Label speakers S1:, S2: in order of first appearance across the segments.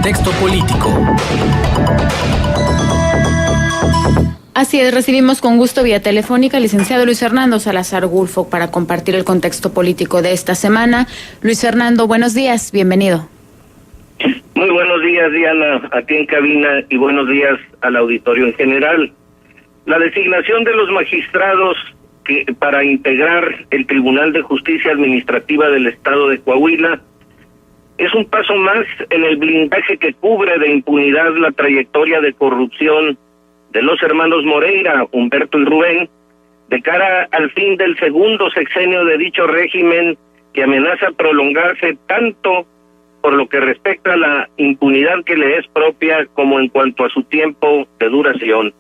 S1: contexto político.
S2: Así es, recibimos con gusto vía telefónica al licenciado Luis Fernando Salazar Gulfo para compartir el contexto político de esta semana. Luis Fernando, buenos días, bienvenido.
S3: Muy buenos días, Diana, aquí en cabina, y buenos días al auditorio en general. La designación de los magistrados para integrar el Tribunal de Justicia Administrativa del Estado de Coahuila es un paso más en el blindaje que cubre de impunidad la trayectoria de corrupción de los hermanos Moreira, Humberto y Rubén, de cara al fin del segundo sexenio de dicho régimen que amenaza prolongarse tanto por lo que respecta a la impunidad que le es propia como en cuanto a su tiempo de duración.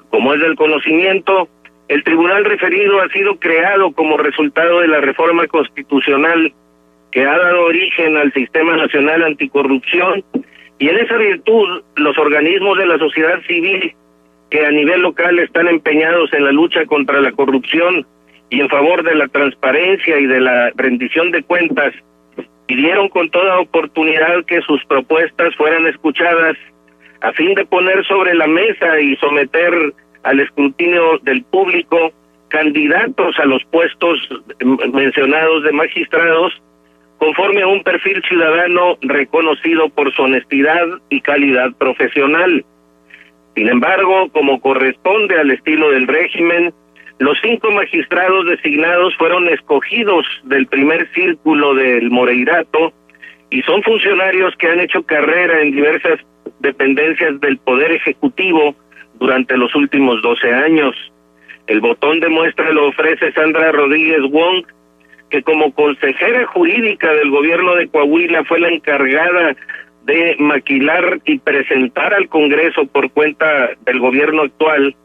S3: Como es del conocimiento, el tribunal referido ha sido creado como resultado de la reforma constitucional que ha dado origen al Sistema Nacional Anticorrupción, y en esa virtud los organismos de la sociedad civil que a nivel local están empeñados en la lucha contra la corrupción y en favor de la transparencia y de la rendición de cuentas, pidieron con toda oportunidad que sus propuestas fueran escuchadas a fin de poner sobre la mesa y someter al escrutinio del público candidatos a los puestos mencionados de magistrados conforme a un perfil ciudadano reconocido por su honestidad y calidad profesional. Sin embargo, como corresponde al estilo del régimen, los 5 magistrados designados fueron escogidos del primer círculo del Moreirato y son funcionarios que han hecho carrera en diversas dependencias del Poder Ejecutivo durante los últimos 12 años. El botón de muestra lo ofrece Sandra Rodríguez Wong, que como consejera jurídica del gobierno de Coahuila fue la encargada de maquilar y presentar al Congreso por cuenta del gobierno actual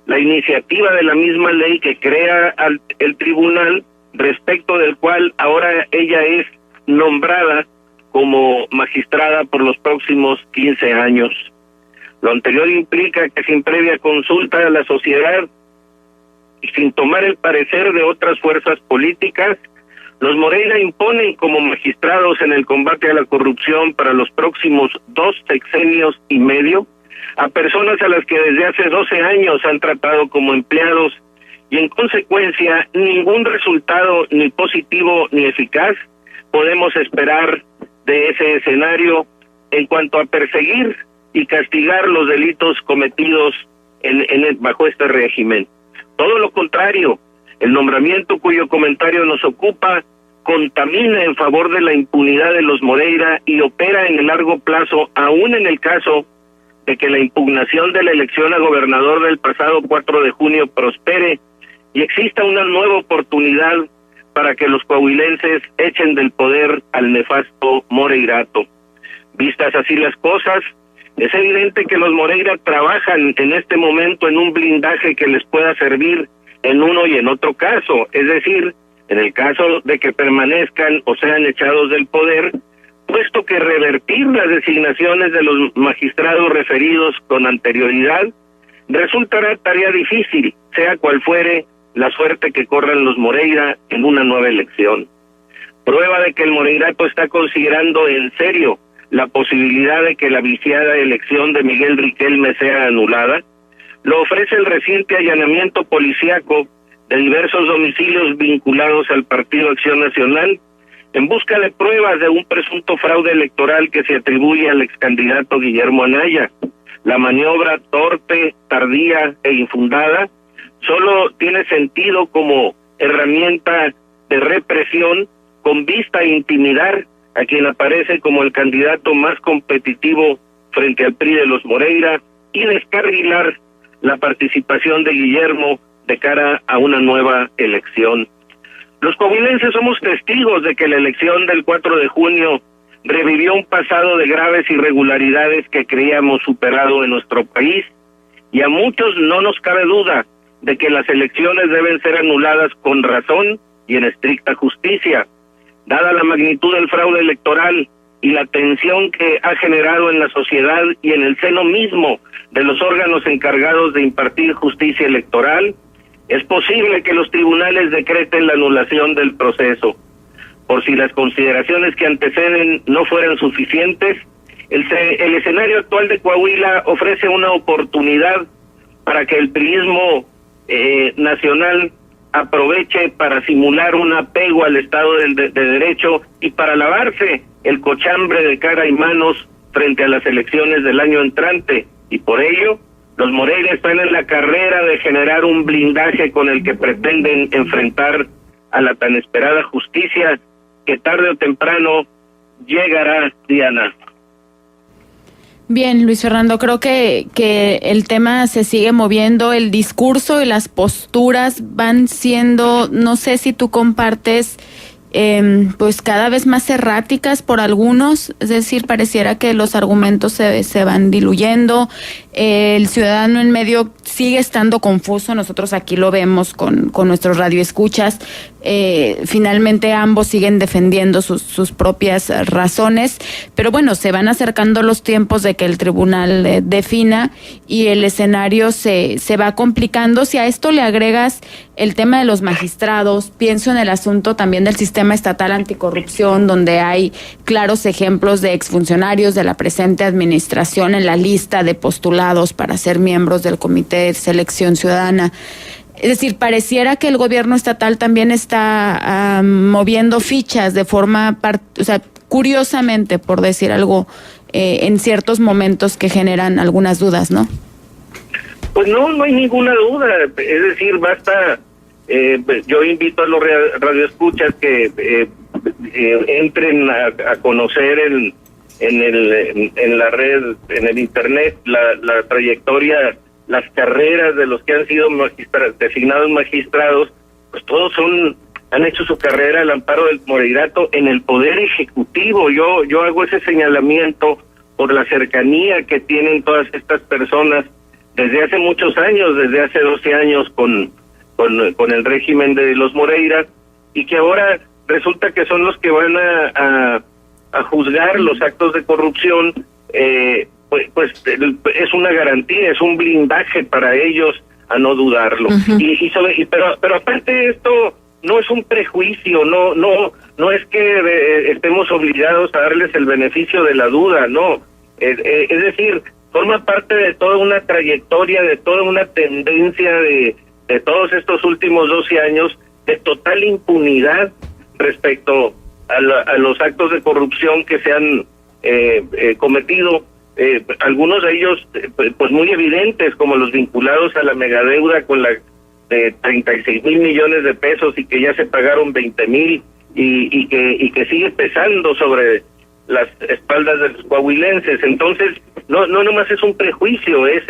S3: la iniciativa de la misma ley que crea el tribunal, respecto del cual ahora ella es nombrada como magistrada por los próximos 15 años. Lo anterior implica que sin previa consulta a la sociedad y sin tomar el parecer de otras fuerzas políticas, los Moreira imponen como magistrados en el combate a la corrupción para los próximos 2 sexenios y medio a personas a las que desde hace 12 años han tratado como empleados, y en consecuencia ningún resultado ni positivo ni eficaz podemos esperar de ese escenario en cuanto a perseguir y castigar los delitos cometidos bajo este régimen. Todo lo contrario, el nombramiento cuyo comentario nos ocupa contamina en favor de la impunidad de los Moreira y opera en el largo plazo, aún en el caso de que la impugnación de la elección a gobernador del pasado 4 de junio prospere y exista una nueva oportunidad para que los coahuilenses echen del poder al nefasto Moreirato. Vistas así las cosas, es evidente que los Moreira trabajan en este momento en un blindaje que les pueda servir en uno y en otro caso, es decir, en el caso de que permanezcan o sean echados del poder, puesto que revertir las designaciones de los magistrados referidos con anterioridad resultará tarea difícil, sea cual fuere la suerte que corran los Moreira en una nueva elección. Prueba de que el Moreirato está considerando en serio la posibilidad de que la viciada elección de Miguel Riquelme sea anulada, lo ofrece el reciente allanamiento policíaco de diversos domicilios vinculados al Partido Acción Nacional en busca de pruebas de un presunto fraude electoral que se atribuye al excandidato Guillermo Anaya. La maniobra torpe, tardía e infundada solo tiene sentido como herramienta de represión con vista a intimidar a quien aparece como el candidato más competitivo frente al PRI de los Moreira y descarrilar la participación de Guillermo de cara a una nueva elección. Los coahuilenses somos testigos de que la elección del 4 de junio revivió un pasado de graves irregularidades que creíamos superado en nuestro país, y a muchos no nos cabe duda de que las elecciones deben ser anuladas con razón y en estricta justicia. Dada la magnitud del fraude electoral y la tensión que ha generado en la sociedad y en el seno mismo de los órganos encargados de impartir justicia electoral, es posible que los tribunales decreten la anulación del proceso. Por si las consideraciones que anteceden no fueran suficientes, El escenario actual de Coahuila ofrece una oportunidad para que el priismo nacional aproveche para simular un apego al Estado de Derecho y para lavarse el cochambre de cara y manos frente a las elecciones del año entrante. Y por ello, los Moreira están en la carrera de generar un blindaje con el que pretenden enfrentar a la tan esperada justicia que tarde o temprano llegará, Diana.
S2: Bien, Luis Fernando, creo que el tema se sigue moviendo, el discurso y las posturas van siendo, no sé si tú compartes, pues cada vez más erráticas por algunos, es decir, pareciera que los argumentos se van diluyendo, el ciudadano en medio sigue estando confuso, nosotros aquí lo vemos con nuestros radioescuchas, finalmente ambos siguen defendiendo sus propias razones, pero bueno, se van acercando los tiempos de que el tribunal defina y el escenario se va complicando. Si a esto le agregas el tema de los magistrados, pienso en el asunto también del sistema estatal anticorrupción, donde hay claros ejemplos de exfuncionarios de la presente administración en la lista de postulados para ser miembros del Comité de Selección Ciudadana. Es decir, pareciera que el gobierno estatal también está moviendo fichas de forma, curiosamente, por decir algo, en ciertos momentos que generan algunas dudas, ¿no?
S3: Pues no hay ninguna duda. Es decir, basta, yo invito a los radioescuchas que entren a conocer en la red, en el internet, la trayectoria, las carreras de los que han sido designados magistrados, pues todos han hecho su carrera al amparo del moreirato en el Poder Ejecutivo. Yo hago ese señalamiento por la cercanía que tienen todas estas personas desde hace muchos años, desde hace 12 años con el régimen de los Moreira, y que ahora resulta que son los que van a juzgar los actos de corrupción. Pues es una garantía, es un blindaje para ellos a no dudarlo. Uh-huh. Pero aparte de esto, no es un prejuicio, no es que estemos obligados a darles el beneficio de la duda, no. Es decir, forma parte de toda una trayectoria, de toda una tendencia de todos estos últimos 12 años de total impunidad respecto a los actos de corrupción que se han cometido. Algunos de ellos pues muy evidentes, como los vinculados a la megadeuda con la de 36,000 millones de pesos y que ya se pagaron 20,000 y que sigue pesando sobre las espaldas de los coahuilenses. Entonces no nomás es un prejuicio, es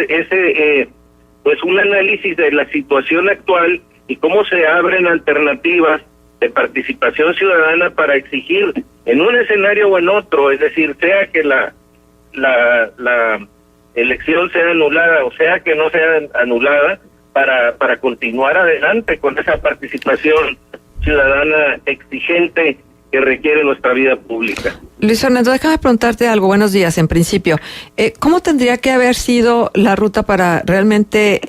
S3: pues un análisis de la situación actual y cómo se abren alternativas de participación ciudadana para exigir en un escenario o en otro, es decir, sea que la elección sea anulada o sea que no sea anulada, para continuar adelante con esa participación ciudadana exigente que requiere nuestra vida pública.
S1: Luis Fernando, déjame preguntarte algo. Buenos días, en principio. ¿Cómo tendría que haber sido la ruta para realmente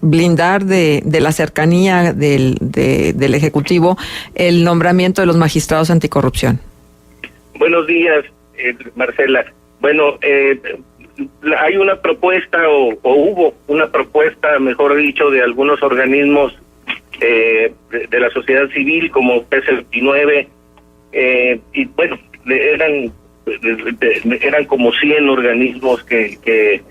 S1: blindar de la cercanía del Ejecutivo el nombramiento de los magistrados anticorrupción?
S3: Buenos días, Marcela. Bueno, hay una propuesta o hubo una propuesta, mejor dicho, de algunos organismos de la sociedad civil como PC29, y bueno, eran como 100 organismos que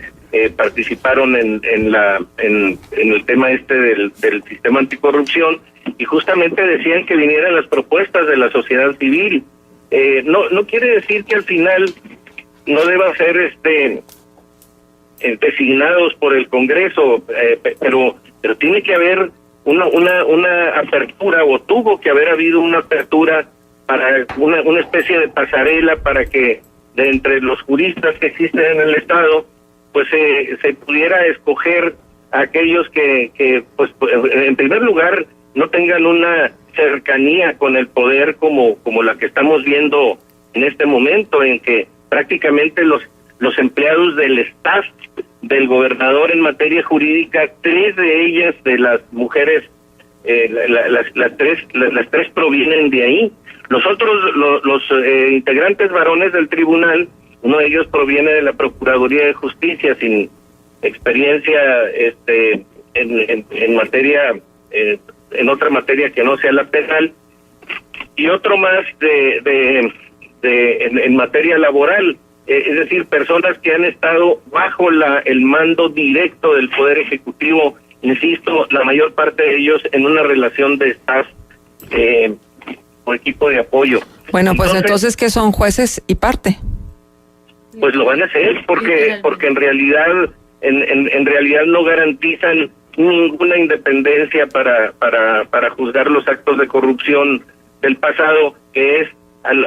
S3: participaron en el tema del sistema anticorrupción, y justamente decían que vinieran las propuestas de la sociedad civil. No quiere decir que al final no deban ser designados por el Congreso, pero tiene que haber una apertura, o tuvo que haber habido una apertura para una especie de pasarela para que de entre los juristas que existen en el Estado pues se pudiera escoger a aquellos que pues en primer lugar no tengan una cercanía con el poder como la que estamos viendo en este momento, en que prácticamente los empleados del staff del gobernador en materia jurídica, 3 de ellas, de las mujeres, las tres provienen de ahí. Los otros, los integrantes varones del tribunal, Uno de ellos proviene de la Procuraduría de Justicia, sin experiencia en materia, en otra materia que no sea la penal, y otro más en materia laboral, es decir, personas que han estado bajo el mando directo del Poder Ejecutivo, insisto, la mayor parte de ellos en una relación de staff o equipo de apoyo.
S1: Bueno, pues entonces ¿qué son? ¿Jueces y parte?
S3: Pues lo van a hacer porque en realidad no garantizan ninguna independencia para juzgar los actos de corrupción del pasado, que es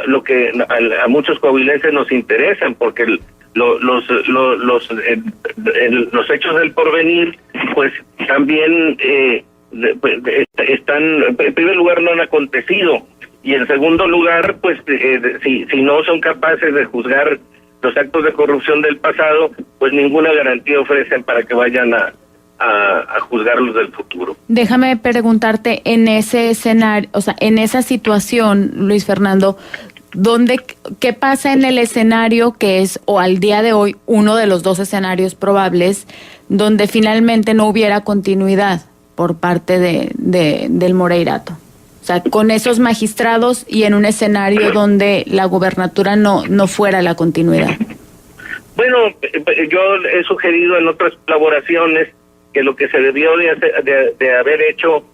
S3: lo que a muchos coahuilenses nos interesan, porque los hechos del porvenir pues también están, en primer lugar, no han acontecido, y en segundo lugar, pues si no son capaces de juzgar los actos de corrupción del pasado, pues ninguna garantía ofrecen para que vayan a juzgarlos del futuro.
S2: Déjame preguntarte, en ese escenario, o sea, en esa situación, Luis Fernando, ¿qué pasa en el escenario que es, o al día de hoy, uno de los dos escenarios probables, donde finalmente no hubiera continuidad por parte del Moreirato? O sea, con esos magistrados y en un escenario donde la gubernatura no fuera la continuidad.
S3: Bueno, yo he sugerido en otras colaboraciones que lo que se debió de haber hecho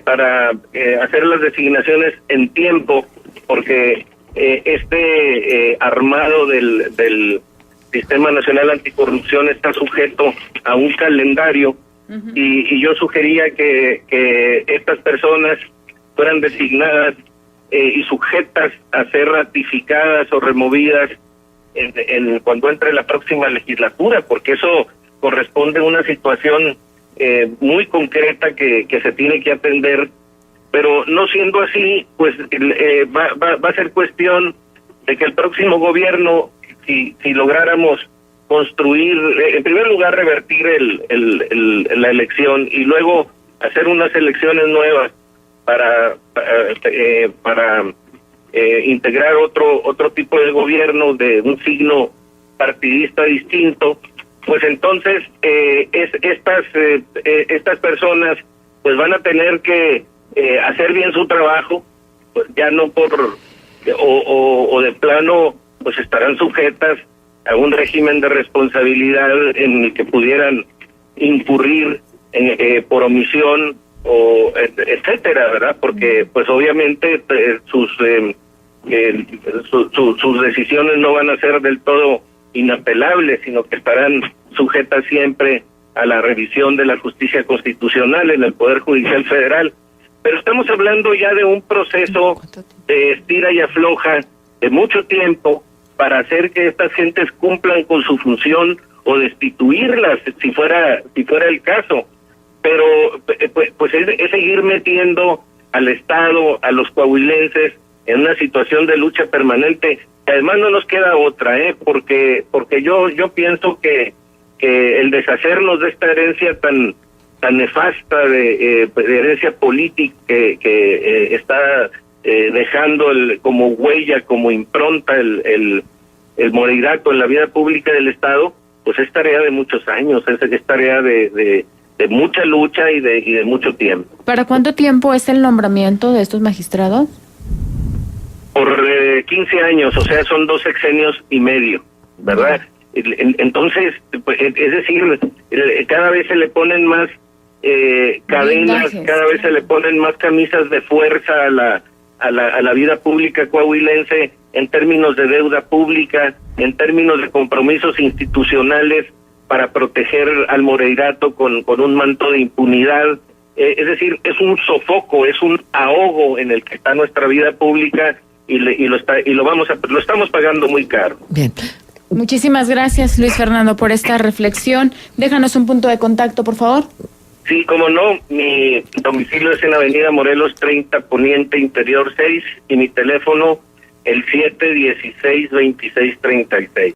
S3: para hacer las designaciones en tiempo, porque armado del Sistema Nacional Anticorrupción está sujeto a un calendario, y yo sugería que estas personas fueran designadas y sujetas a ser ratificadas o removidas cuando entre la próxima legislatura, porque eso corresponde a una situación muy concreta que se tiene que atender, pero no siendo así, pues va a ser cuestión de que el próximo gobierno, si lográramos construir, en primer lugar revertir la elección y luego hacer unas elecciones nuevas para integrar otro tipo de gobierno de un signo partidista distinto, pues entonces estas personas pues van a tener que hacer bien su trabajo, pues ya no o de plano pues estarán sujetas a un régimen de responsabilidad en el que pudieran incurrir por omisión o etcétera, ¿verdad? Porque pues obviamente sus decisiones no van a ser del todo inapelables, sino que estarán sujetas siempre a la revisión de la justicia constitucional en el Poder Judicial Federal. Pero estamos hablando ya de un proceso de estira y afloja de mucho tiempo para hacer que estas gentes cumplan con su función o destituirlas si fuera el caso. Pero pues es seguir metiendo al Estado, a los coahuilenses en una situación de lucha permanente. Además no nos queda otra, porque yo pienso que el deshacernos de esta herencia tan nefasta de herencia política que está dejando como huella, como impronta el Moreirato en la vida pública del Estado, pues es tarea de muchos años, es tarea de mucha lucha y de mucho tiempo.
S2: ¿Para cuánto tiempo es el nombramiento de estos magistrados?
S3: Por 15 años, o sea, son 2 sexenios y medio, ¿verdad? Entonces, pues, es decir, cada vez se le ponen más cadenas, cada vez se le ponen más camisas de fuerza a la vida pública coahuilense en términos de deuda pública, en términos de compromisos institucionales para proteger al Moreirato con un manto de impunidad. Es decir, es un sofoco, es un ahogo en el que está nuestra vida pública y lo estamos pagando muy caro.
S1: Bien.
S2: Muchísimas gracias, Luis Fernando, por esta reflexión. Déjanos un punto de contacto, por favor.
S3: Sí, como no, mi domicilio es en Avenida Morelos 30, Poniente Interior 6, y mi teléfono el 716-2636.